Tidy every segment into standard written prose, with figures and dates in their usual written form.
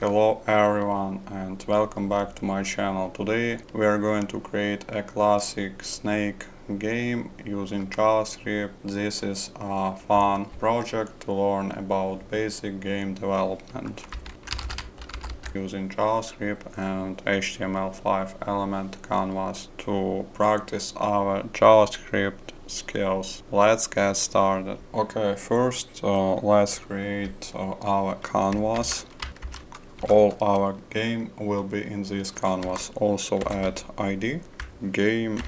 Hello everyone and welcome back to my channel. Today we are going to create a classic snake game using JavaScript. This is a fun project to learn about basic game development using JavaScript and HTML5 element canvas to practice our JavaScript skills. Let's get started. Okay, first let's create our canvas. All our game will be in this canvas. Also add ID, game,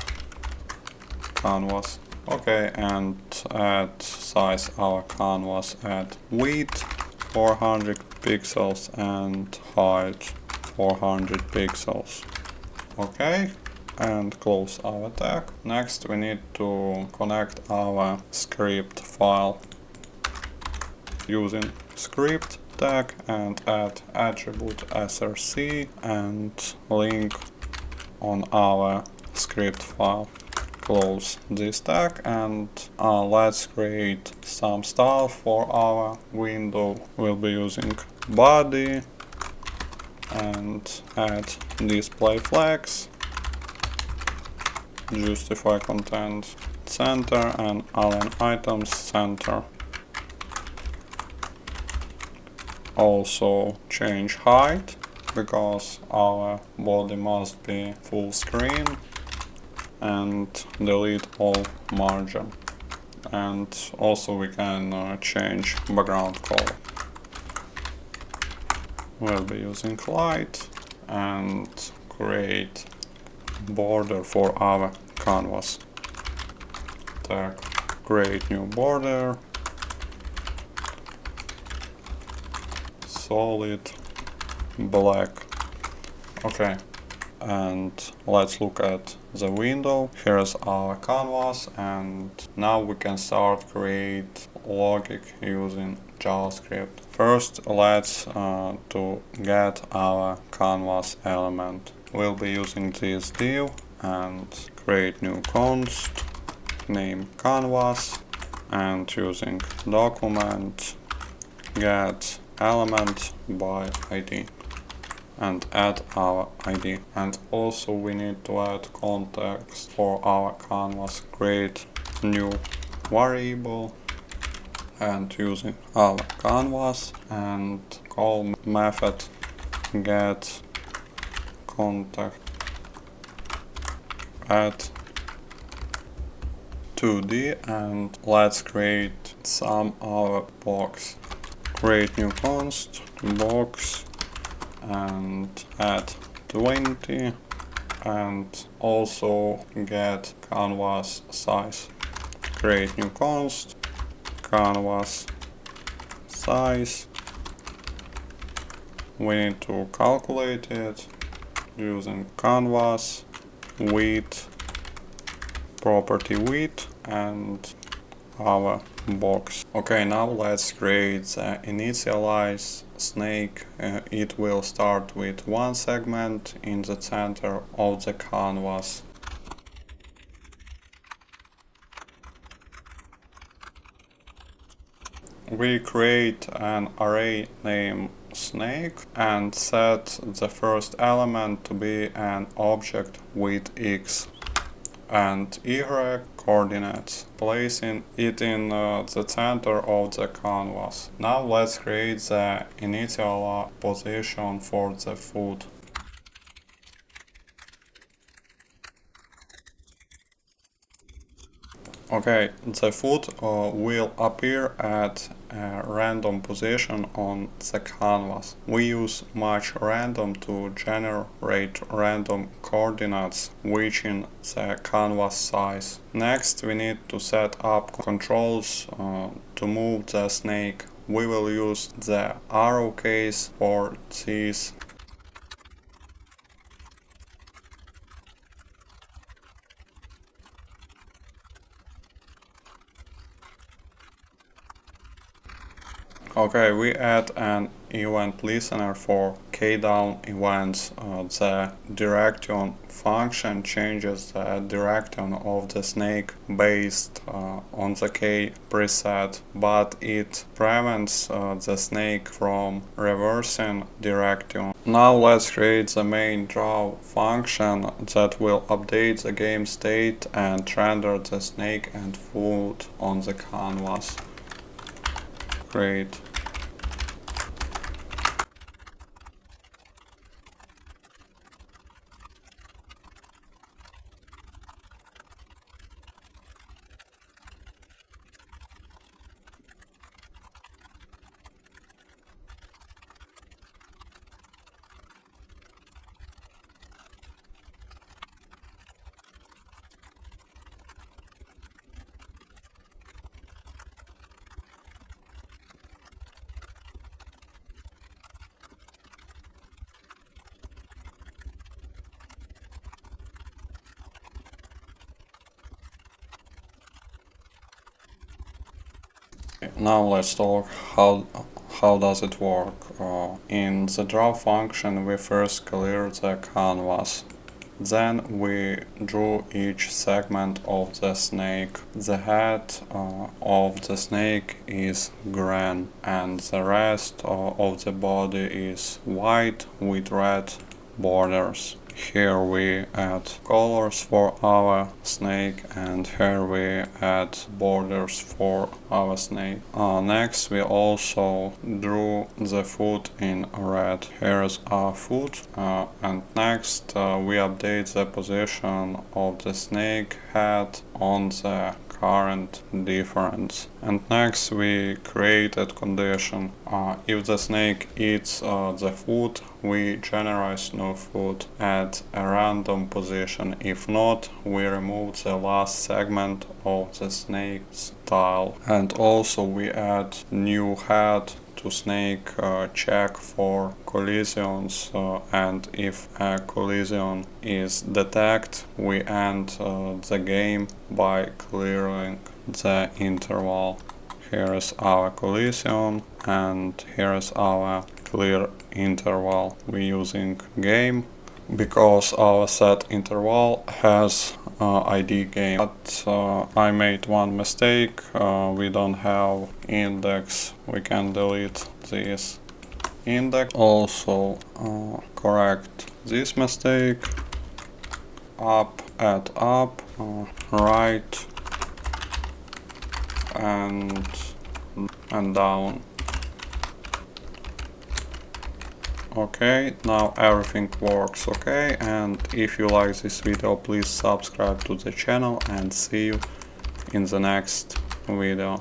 canvas. Okay, and add size our canvas, add width 400 pixels and height 400 pixels. Okay, and close our tag. Next we need to connect our script file using script tag and add attribute src and link on our script file. Close this tag and let's create some style for our window. We'll be using body and add display flags, justify content center and align items center. Also change height because our body must be full screen, and delete all margin. And also we can change background color. We'll be using light and create border for our canvas. Tag create new border, solid black. Okay, and let's look at the window. Here's our canvas, and now we can start create logic using JavaScript. First let's to get our canvas element. We'll be using this div and create new const, name canvas, and using document get element by ID and add our ID. And also we need to add context for our canvas. Create new variable and using our canvas and call method get context add 2D, and let's create some our box. Create new const box and add 20 and also get canvas size. Create new const canvas size. We need to calculate it using canvas width, property width and our box. Okay, now let's create the initialize snake. It will start with one segment in the center of the canvas. We create an array named snake and set the first element to be an object with x and y coordinates, placing it in the center of the canvas. Now let's create the initial position for the foot. Okay, the foot will appear at a random position on the canvas. We use match random to generate random coordinates within the canvas size. Next we need to set up controls to move the snake. We will use the arrow keys for these. Okay, we add an event listener for kdown events. The direction function changes the direction of the snake based on the k preset, but it prevents the snake from reversing direction. Now let's create the main draw function that will update the game state and render the snake and foot on the canvas. Create. Now let's talk how does it work. In the draw function we first clear the canvas. Then we drew each segment of the snake. The head of the snake is green and the rest of the body is white with red borders. Here we add colors for our snake and here we add borders for our snake. Next we also drew the foot in red. Here's our foot and next we update the position of the snake head on the current difference. And next we created condition. If the snake eats the foot, we generate new foot at a random position. If not, we remove the last segment of the snake's tile. And also we add new head to snake check for collisions and if a collision is detected, we end the game by clearing the interval. Here is our collision and here is our clear interval. We're using game because our set interval has ID game. But I made one mistake. We don't have index. We can delete this index. Also correct this mistake. Up, add up, right and down. Okay, now everything works okay, and if you like this video, please subscribe to the channel and see you in the next video.